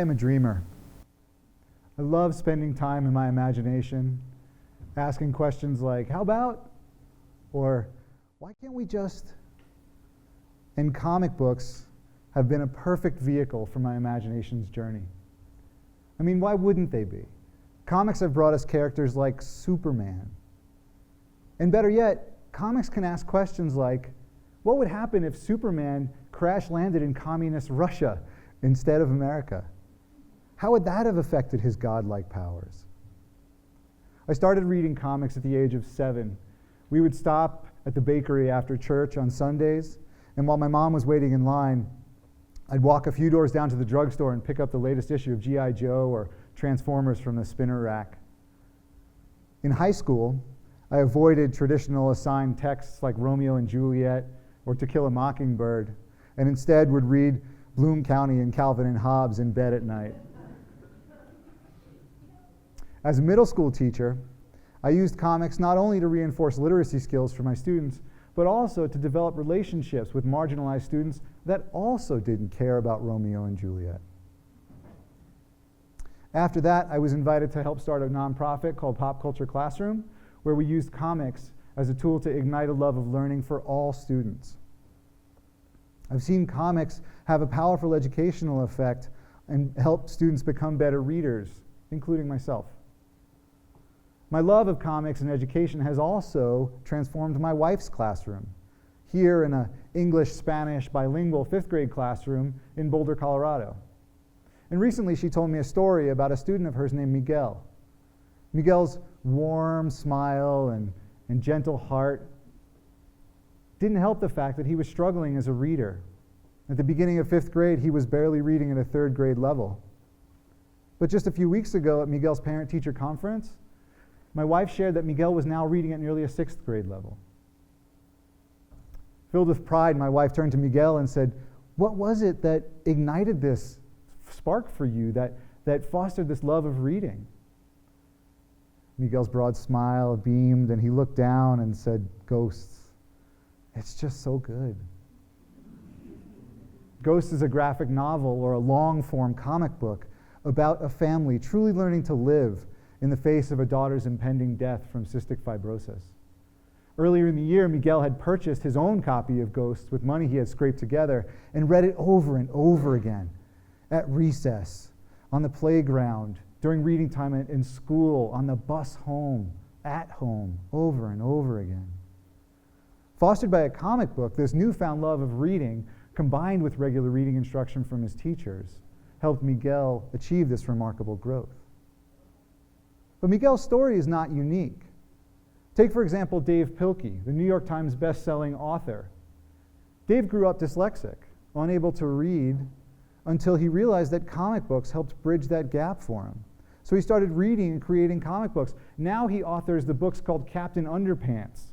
am a dreamer. I love spending time in my imagination, asking questions like, how about? Or, why can't we just? And comic books have been a perfect vehicle for my imagination's journey. I mean, why wouldn't they be? Comics have brought us characters like Superman. And better yet, comics can ask questions like, what would happen if Superman crash-landed in communist Russia instead of America? How would that have affected his godlike powers? I started reading comics at the age of 7. We would stop at the bakery after church on Sundays, and while my mom was waiting in line, I'd walk a few doors down to the drugstore and pick up the latest issue of G.I. Joe or Transformers from the spinner rack. In high school, I avoided traditional assigned texts like Romeo and Juliet or To Kill a Mockingbird, and instead would read Bloom County and Calvin and Hobbes in bed at night. As a middle school teacher, I used comics not only to reinforce literacy skills for my students, but also to develop relationships with marginalized students that also didn't care about Romeo and Juliet. After that, I was invited to help start a nonprofit called Pop Culture Classroom, where we used comics as a tool to ignite a love of learning for all students. I've seen comics have a powerful educational effect and help students become better readers, including myself. My love of comics and education has also transformed my wife's classroom, here in an English-Spanish bilingual 5th grade classroom in Boulder, Colorado. And recently she told me a story about a student of hers named Miguel. Miguel's warm smile and gentle heart didn't help the fact that he was struggling as a reader. At the beginning of 5th grade, he was barely reading at a 3rd grade level. But just a few weeks ago at Miguel's parent-teacher conference, my wife shared that Miguel was now reading at nearly a 6th grade level. Filled with pride, my wife turned to Miguel and said, what was it that ignited this spark for you, that fostered this love of reading? Miguel's broad smile beamed, and he looked down and said, Ghosts. It's just so good. Ghosts is a graphic novel or a long-form comic book about a family truly learning to live in the face of a daughter's impending death from cystic fibrosis. Earlier in the year, Miguel had purchased his own copy of Ghosts with money he had scraped together and read it over and over again, at recess, on the playground, during reading time in school, on the bus home, at home, over and over again. Fostered by a comic book, this newfound love of reading, combined with regular reading instruction from his teachers, helped Miguel achieve this remarkable growth. But Miguel's story is not unique. Take, for example, Dave Pilkey, the New York Times best-selling author. Dave grew up dyslexic, unable to read, until he realized that comic books helped bridge that gap for him. So he started reading and creating comic books. Now he authors the books called Captain Underpants,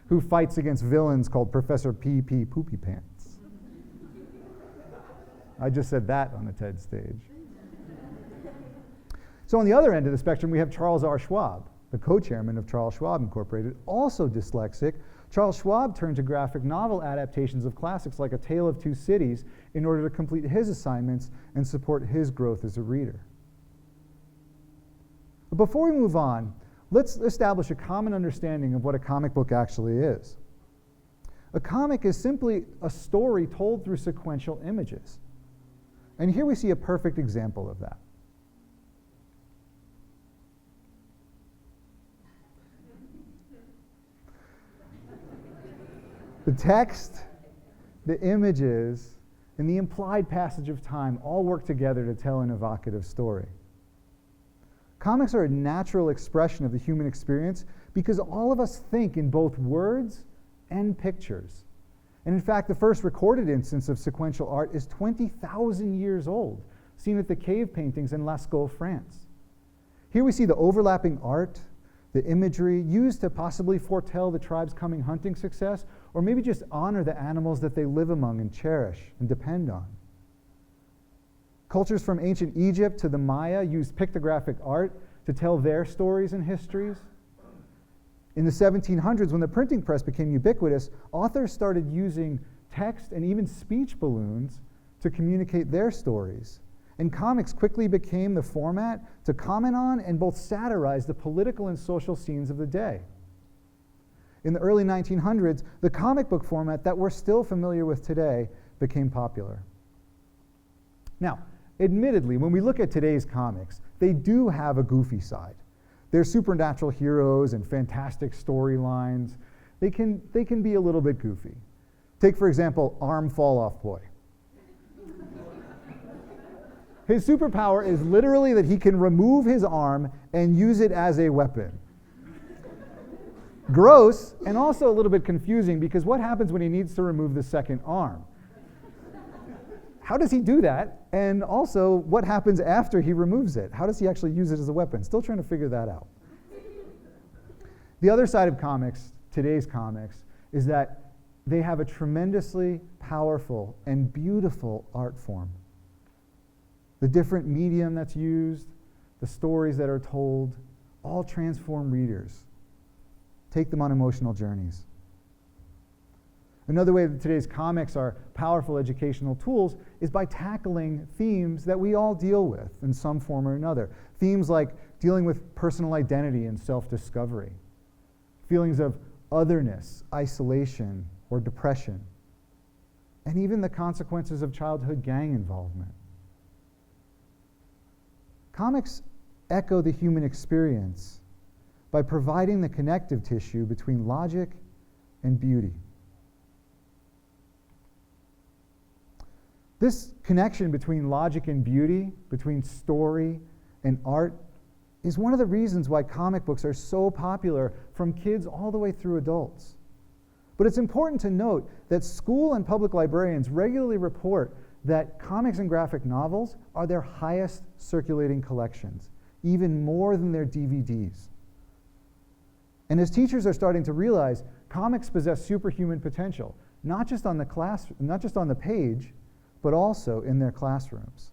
who fights against villains called Professor P.P. Poopy Pants. I just said that on the TED stage. So on the other end of the spectrum, we have Charles R. Schwab, the co-chairman of Charles Schwab Incorporated, also dyslexic. Charles Schwab turned to graphic novel adaptations of classics like A Tale of Two Cities in order to complete his assignments and support his growth as a reader. But before we move on, let's establish a common understanding of what a comic book actually is. A comic is simply a story told through sequential images. And here we see a perfect example of that. The text, the images, and the implied passage of time all work together to tell an evocative story. Comics are a natural expression of the human experience because all of us think in both words and pictures. And in fact, the first recorded instance of sequential art is 20,000 years old, seen at the cave paintings in Lascaux, France. Here we see the overlapping art, the imagery used to possibly foretell the tribe's coming hunting success, or maybe just honor the animals that they live among and cherish and depend on. Cultures from ancient Egypt to the Maya used pictographic art to tell their stories and histories. In the 1700s, when the printing press became ubiquitous, authors started using text and even speech balloons to communicate their stories. and comics quickly became the format to comment on and both satirize the political and social scenes of the day. In the early 1900s, the comic book format that we're still familiar with today became popular. Now, admittedly, when we look at today's comics, they do have a goofy side. They're supernatural heroes and fantastic storylines. They can be a little bit goofy. Take, for example, Arm Fall-Off Boy. His superpower is literally that he can remove his arm and use it as a weapon. Gross, and also a little bit confusing, because what happens when he needs to remove the second arm? How does he do that? And also, what happens after he removes it? How does he actually use it as a weapon? Still trying to figure that out. The other side of comics, today's comics, is that they have a tremendously powerful and beautiful art form. The different medium that's used, the stories that are told, all transform readers, take them on emotional journeys. Another way that today's comics are powerful educational tools is by tackling themes that we all deal with in some form or another. Themes like dealing with personal identity and self-discovery, feelings of otherness, isolation, or depression, and even the consequences of childhood gang involvement. Comics echo the human experience by providing the connective tissue between logic and beauty. This connection between logic and beauty, between story and art, is one of the reasons why comic books are so popular from kids all the way through adults. But it's important to note that school and public librarians regularly report that comics and graphic novels are their highest circulating collections, even more than their DVDs. And as teachers are starting to realize, comics possess superhuman potential, not just on the page, but also in their classrooms.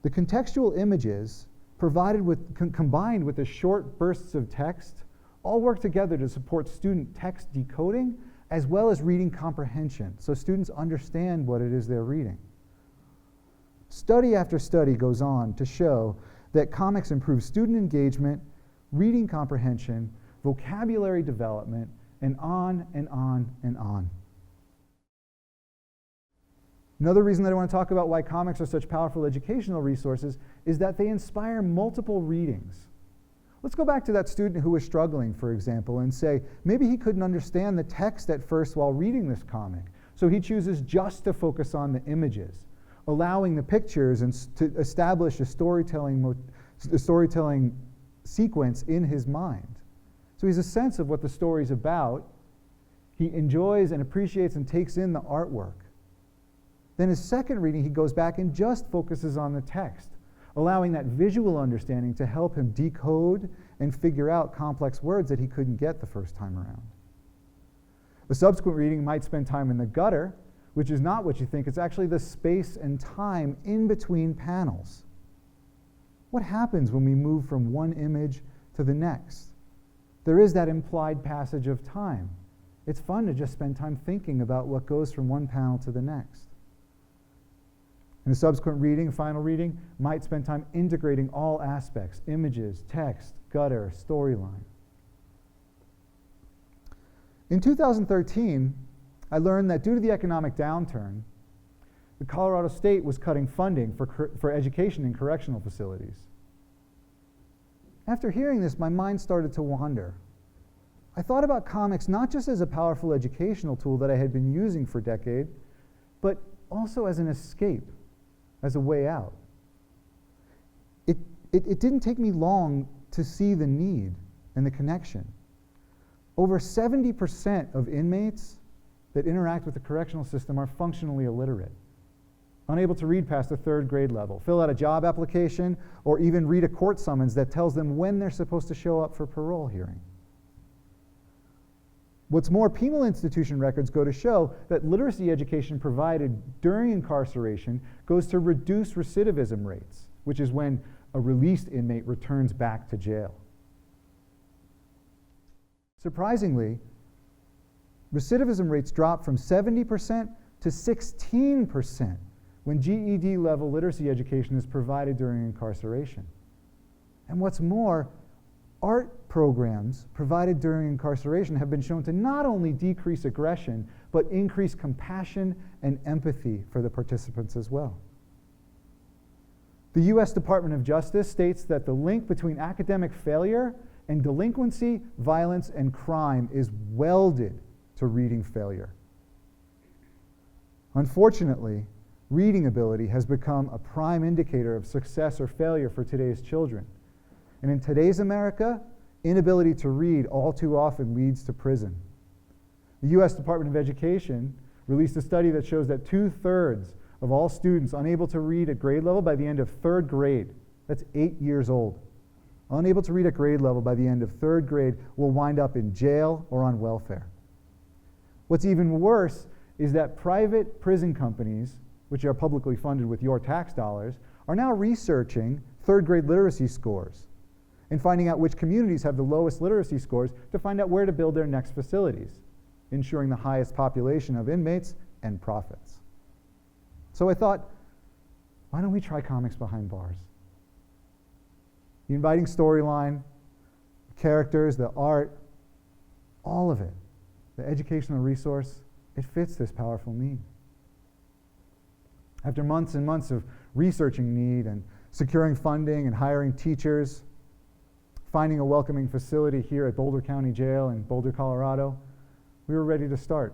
The contextual images combined with the short bursts of text all work together to support student text decoding as well as reading comprehension, so students understand what it is they're reading. Study after study goes on to show that comics improve student engagement, reading comprehension, vocabulary development, and on and on and on. Another reason that I want to talk about why comics are such powerful educational resources is that they inspire multiple readings. Let's go back to that student who was struggling, for example, and say maybe he couldn't understand the text at first while reading this comic, so he chooses just to focus on the images, allowing the pictures and to establish a storytelling sequence in his mind. So he has a sense of what the story's about. He enjoys and appreciates and takes in the artwork. Then his second reading, he goes back and just focuses on the text, allowing that visual understanding to help him decode and figure out complex words that he couldn't get the first time around. The subsequent reading might spend time in the gutter, which is not what you think. It's actually the space and time in between panels. What happens when we move from one image to the next? There is that implied passage of time. It's fun to just spend time thinking about what goes from one panel to the next. And the subsequent reading, final reading, might spend time integrating all aspects: images, text, gutter, storyline. In 2013, I learned that due to the economic downturn, the Colorado State was cutting funding for education in correctional facilities. After hearing this, my mind started to wander. I thought about comics not just as a powerful educational tool that I had been using for decades, but also as an escape, as a way out. It didn't take me long to see the need and the connection. Over 70% of inmates that interact with the correctional system are functionally illiterate, unable to read past the third grade level, fill out a job application, or even read a court summons that tells them when they're supposed to show up for parole hearing. What's more, penal institution records go to show that literacy education provided during incarceration goes to reduce recidivism rates, which is when a released inmate returns back to jail. Surprisingly, recidivism rates dropped from 70% to 16% when GED level literacy education is provided during incarceration. And what's more, art programs provided during incarceration have been shown to not only decrease aggression, but increase compassion and empathy for the participants as well. The US Department of Justice states that the link between academic failure and delinquency, violence, and crime is welded to reading failure. Unfortunately, reading ability has become a prime indicator of success or failure for today's children. And in today's America, inability to read all too often leads to prison. The US Department of Education released a study that shows that 2/3 of all students unable to read at grade level by the end of 3rd grade, that's 8 years old, unable to read at grade level by the end of 3rd grade will wind up in jail or on welfare. What's even worse is that private prison companies, which are publicly funded with your tax dollars, are now researching 3rd grade literacy scores and finding out which communities have the lowest literacy scores to find out where to build their next facilities, ensuring the highest population of inmates and profits. So I thought, why don't we try comics behind bars? The inviting storyline, the characters, the art, all of it, the educational resource, it fits this powerful need. After months and months of researching need and securing funding and hiring teachers, finding a welcoming facility here at Boulder County Jail in Boulder, Colorado, we were ready to start.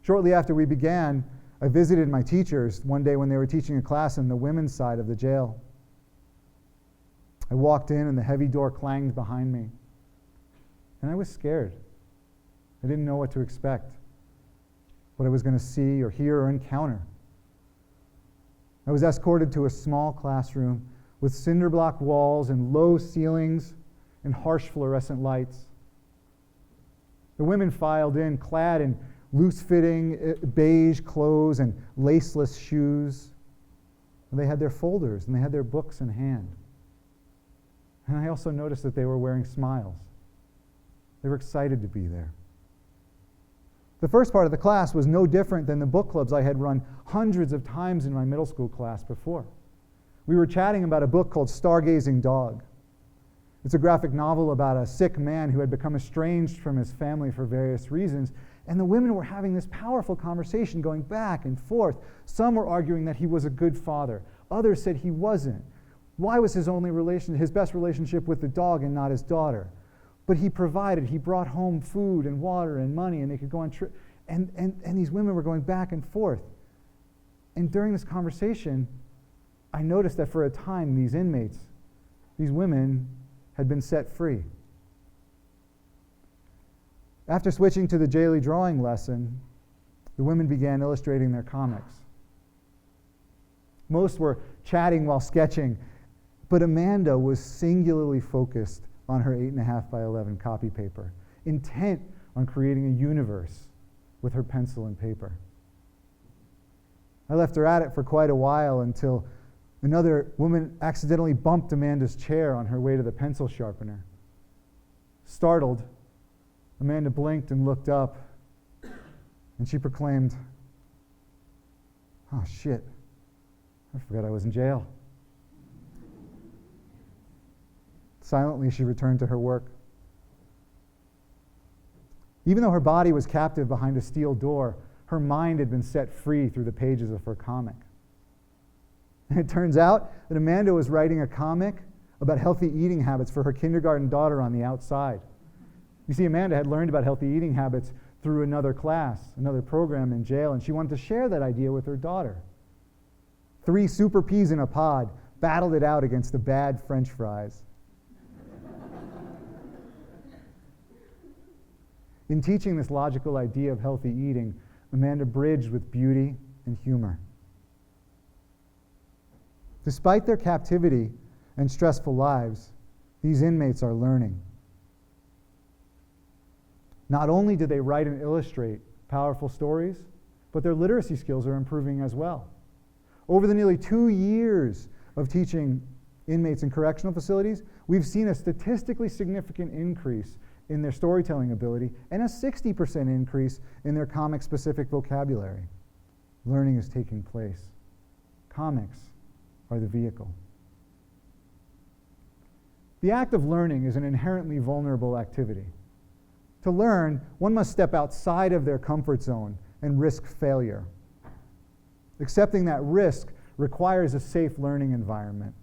Shortly after we began, I visited my teachers one day when they were teaching a class in the women's side of the jail. I walked in and the heavy door clanged behind me. And I was scared. I didn't know what to expect, what I was going to see or hear or encounter. I was escorted to a small classroom with cinder block walls and low ceilings and harsh fluorescent lights. The women filed in, clad in loose-fitting beige clothes and laceless shoes. And they had their folders and they had their books in hand. And I also noticed that they were wearing smiles. They were excited to be there. The first part of the class was no different than the book clubs I had run hundreds of times in my middle school class before. We were chatting about a book called Stargazing Dog. It's a graphic novel about a sick man who had become estranged from his family for various reasons, and the women were having this powerful conversation going back and forth. Some were arguing that he was a good father. Others said he wasn't. Why was his best relationship with the dog and not his daughter? But he provided, he brought home food and water and money, and they could go on trips. And these women were going back and forth. And during this conversation, I noticed that for a time, these inmates, these women, had been set free. After switching to the daily drawing lesson, the women began illustrating their comics. Most were chatting while sketching, but Amanda was singularly focused on her 8.5 by 11 copy paper, intent on creating a universe with her pencil and paper. I left her at it for quite a while until another woman accidentally bumped Amanda's chair on her way to the pencil sharpener. Startled, Amanda blinked and looked up, and she proclaimed, "Oh, shit, I forgot I was in jail." Silently, she returned to her work. Even though her body was captive behind a steel door, her mind had been set free through the pages of her comic. And it turns out that Amanda was writing a comic about healthy eating habits for her kindergarten daughter on the outside. You see, Amanda had learned about healthy eating habits through another class, another program in jail, and she wanted to share that idea with her daughter. 3 super peas in a pod battled it out against the bad French fries. In teaching this logical idea of healthy eating, Amanda bridged with beauty and humor. Despite their captivity and stressful lives, these inmates are learning. Not only do they write and illustrate powerful stories, but their literacy skills are improving as well. Over the nearly 2 years of teaching inmates in correctional facilities, we've seen a statistically significant increase in their storytelling ability and a 60% increase in their comic-specific vocabulary. learning is taking place. Comics are the vehicle. The act of learning is an inherently vulnerable activity. To learn, one must step outside of their comfort zone and risk failure. Accepting that risk requires a safe learning environment.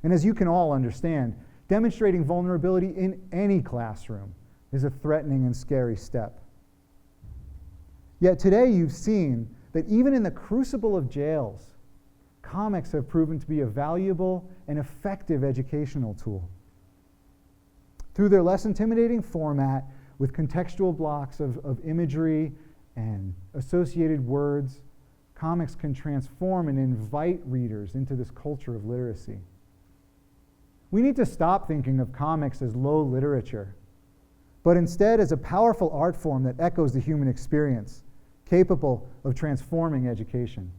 And as you can all understand, demonstrating vulnerability in any classroom is a threatening and scary step. Yet today you've seen that even in the crucible of jails, comics have proven to be a valuable and effective educational tool. Through their less intimidating format, with contextual blocks of imagery and associated words, comics can transform and invite readers into this culture of literacy. We need to stop thinking of comics as low literature, but instead as a powerful art form that echoes the human experience, capable of transforming education.